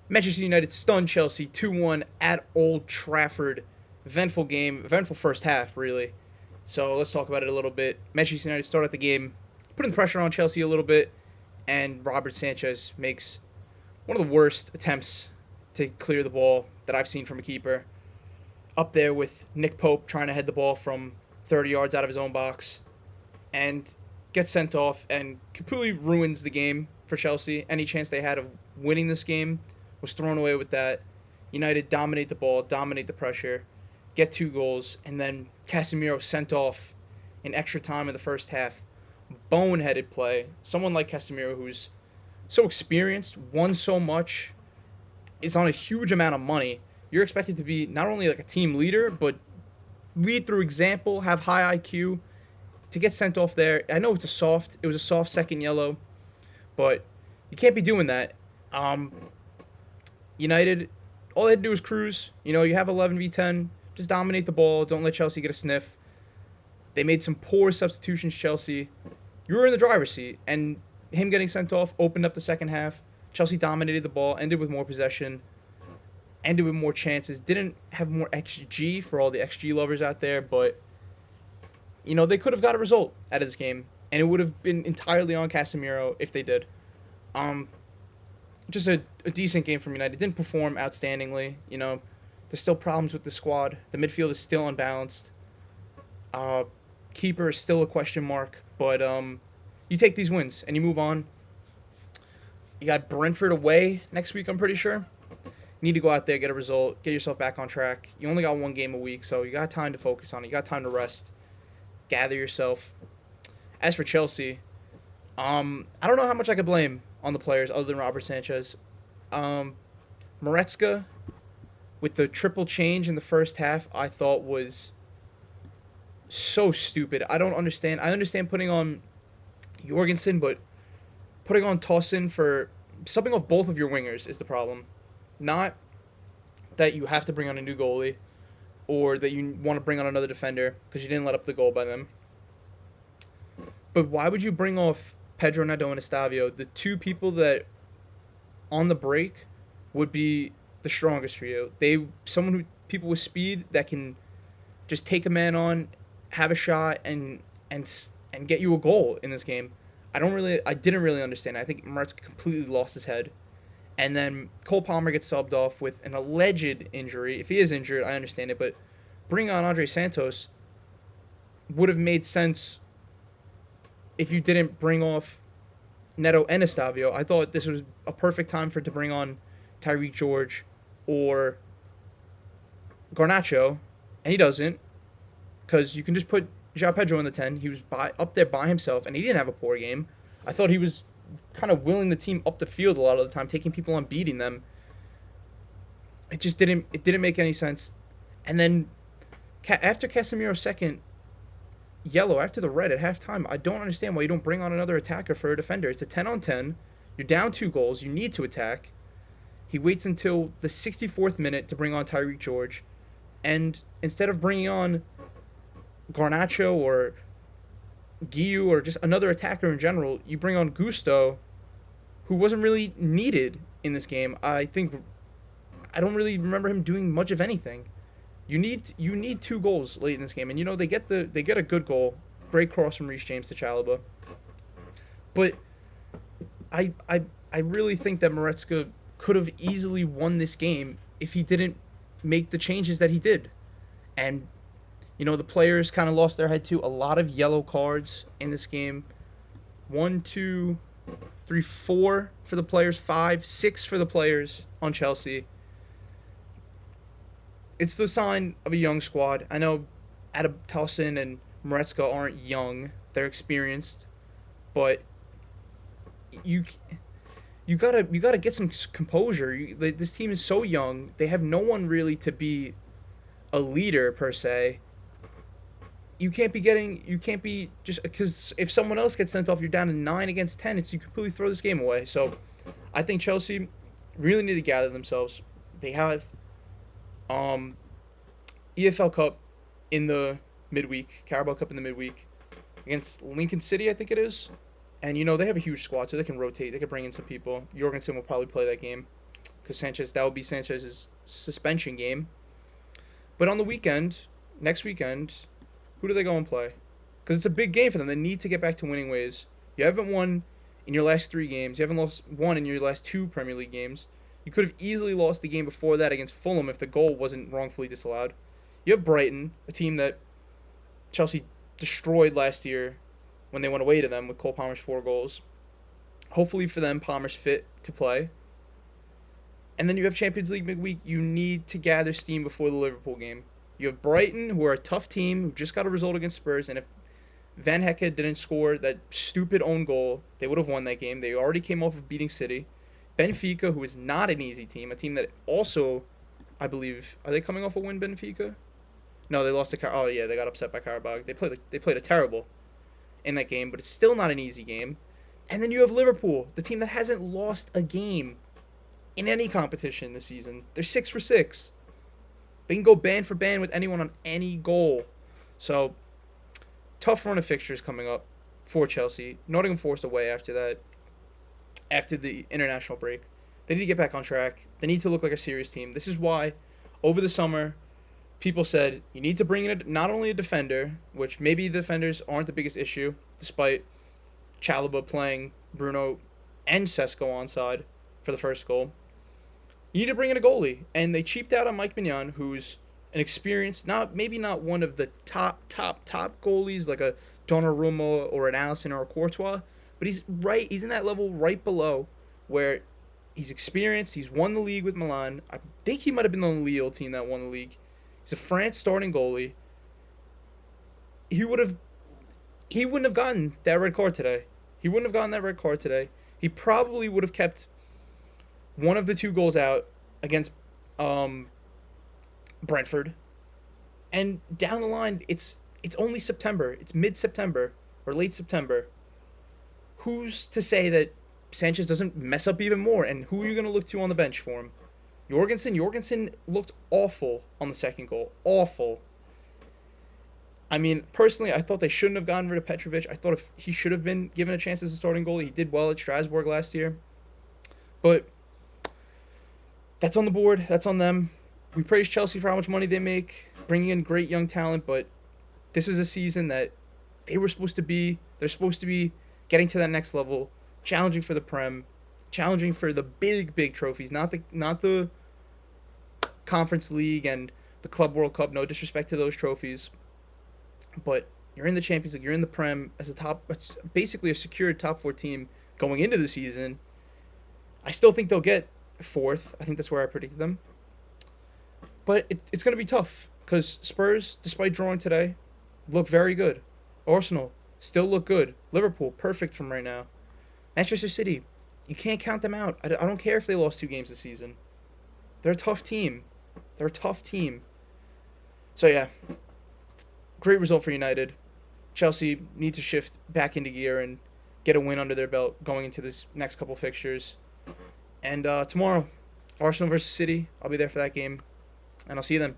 Manchester United stunned Chelsea 2-1 at Old Trafford. Eventful game, eventful first half, really. So let's talk about it a little bit. Manchester United started the game, putting the pressure on Chelsea a little bit, and Robert Sanchez makes one of the worst attempts to clear the ball that I've seen from a keeper. Up there with Nick Pope trying to head the ball from 30 yards out of his own box and gets sent off and completely ruins the game for Chelsea. Any chance they had of winning this game was thrown away with that. United dominate the ball, dominate the pressure, get 2 goals, and then Casemiro sent off in extra time in the first half. Boneheaded play. Someone like Casemiro, who's so experienced, won so much, is on a huge amount of money. You're expected to be not only like a team leader, but lead through example, have high IQ. To get sent off there, I know it was a soft second yellow, but you can't be doing that. Um, United, all they had to do was cruise. You have 11v10, just dominate the ball. Don't let Chelsea get a sniff. They made some poor substitutions, Chelsea. You were in the driver's seat, and him getting sent off opened up the second half. Chelsea dominated the ball, ended with more possession, ended with more chances. Didn't have more XG for all the XG lovers out there, but they could have got a result out of this game, and it would have been entirely on Casemiro if they did. Um, just a decent game from United. Didn't perform outstandingly. There's still problems with the squad. The midfield is still unbalanced. Uh, Keeper is still a question mark, but you take these wins and you move on. You got Brentford away next week, I'm pretty sure. You need to go out there, get a result, get yourself back on track. You only got one game a week, so you got time to focus on it. You got time to rest, gather yourself. As for Chelsea, I don't know how much I could blame on the players other than Robert Sanchez. Maresca, with the triple change in the first half, I thought was so stupid. I don't understand. I understand putting on Jorgensen, but putting on Tosin for subbing off both of your wingers is the problem. Not that you have to bring on a new goalie or that you want to bring on another defender because you didn't let up the goal by them. But why would you bring off Pedro Neto and Estavio, the two people that on the break would be the strongest for you? Someone who people with speed that can just take a man on, have a shot, and get you a goal in this game. I didn't really understand. I think Maresca completely lost his head. And then Cole Palmer gets subbed off with an alleged injury. If he is injured, I understand it, but bring on Andre Santos would have made sense if you didn't bring off Neto and Estavio. I thought this was a perfect time to bring on Tyreek George or Garnacho, and he doesn't, because you can just put João Pedro in the 10. He was up there by himself, and he didn't have a poor game. I thought he was kind of willing the team up the field a lot of the time, taking people on, beating them. It just didn't make any sense. And then after Casemiro's second yellow, after the red at halftime, I don't understand why you don't bring on another attacker for a defender. It's a 10-on-10. You're down 2 goals. You need to attack. He waits until the 64th minute to bring on Tyreek George. And instead of bringing on Garnacho or Guiu or just another attacker in general, you bring on Gusto, who wasn't really needed in this game. I don't really remember him doing much of anything. You need 2 goals late in this game, and they get a good goal, great cross from Reece James to Chalobah. But I really think that Maresca could have easily won this game if he didn't make the changes that he did. And the players kind of lost their head too. A lot of yellow cards in this game. 1, 2, 3, 4 for the players, 5, 6 for the players on Chelsea. It's the sign of a young squad. I know Tosin and Maresca aren't young; they're experienced, but you gotta get some composure. This team is so young; they have no one really to be a leader per se. You can't be just because if someone else gets sent off, you're down to 9 against 10. You completely throw this game away. So, I think Chelsea really need to gather themselves. They have EFL Cup in the midweek, Carabao Cup in the midweek against Lincoln City, I think it is. And they have a huge squad, so they can rotate. They can bring in some people. Jorgensen will probably play that game. because that would be Sanchez's suspension game. But on the weekend, next weekend, who do they go and play? Because it's a big game for them. They need to get back to winning ways. You haven't won in your last 3 games. You haven't lost one in your last 2 Premier League games. You could have easily lost the game before that against Fulham if the goal wasn't wrongfully disallowed. You have Brighton, a team that Chelsea destroyed last year when they went away to them with Cole Palmer's 4 goals. Hopefully for them, Palmer's fit to play. And then you have Champions League midweek. You need to gather steam before the Liverpool game. You have Brighton, who are a tough team, who just got a result against Spurs. And if Van Hecke didn't score that stupid own goal, they would have won that game. They already came off of beating City. Benfica, who is not an easy team, a team that also, I believe, are they coming off a win, Benfica? No, they lost to oh yeah, they got upset by Karabakh. They played a terrible in that game, but it's still not an easy game. And then you have Liverpool, the team that hasn't lost a game in any competition this season. They're 6 for 6. They can go band for band with anyone on any goal. So, tough run of fixtures coming up for Chelsea. Nottingham Forest away after that, after the international break. They need to get back on track. They need to look like a serious team. This is why, over the summer, people said you need to bring in not only a defender, which maybe the defenders aren't the biggest issue, despite Chalobah playing Bruno and Sesko onside for the first goal. You need to bring in a goalie, and they cheaped out on Mike Mignon, who's an experienced, maybe not one of the top goalies like a Donnarumma or an Alisson or a Courtois, but he's in that level right below where he's experienced. He's won the league with Milan. I think he might have been on the Lille team that won the league. He's a France starting goalie. He wouldn't have gotten that red card today. He probably would have kept one of the 2 goals out against Brentford. And down the line, it's only September. It's mid-September or late September. Who's to say that Sanchez doesn't mess up even more? And who are you going to look to on the bench for him? Jorgensen looked awful on the second goal. Awful. I mean, personally, I thought they shouldn't have gotten rid of Petrovic. I thought if he should have been given a chance as a starting goalie. He did well at Strasbourg last year. But that's on the board. That's on them. We praise Chelsea for how much money they make, bringing in great young talent, but this is a season that they're supposed to be getting to that next level, challenging for the Prem, challenging for the big trophies, not the Conference League and the Club World Cup. No disrespect to those trophies, but you're in the Champions League, you're in the Prem as it's basically a secured top 4 team going into the season. I still think they'll get 4th. I think that's where I predicted them. But it's going to be tough because Spurs, despite drawing today, look very good. Arsenal still look good. Liverpool, perfect from right now. Manchester City, you can't count them out. I don't care if they lost 2 games this season. They're a tough team. So, yeah, great result for United. Chelsea need to shift back into gear and get a win under their belt going into this next couple fixtures. And tomorrow, Arsenal versus City. I'll be there for that game, and I'll see you then.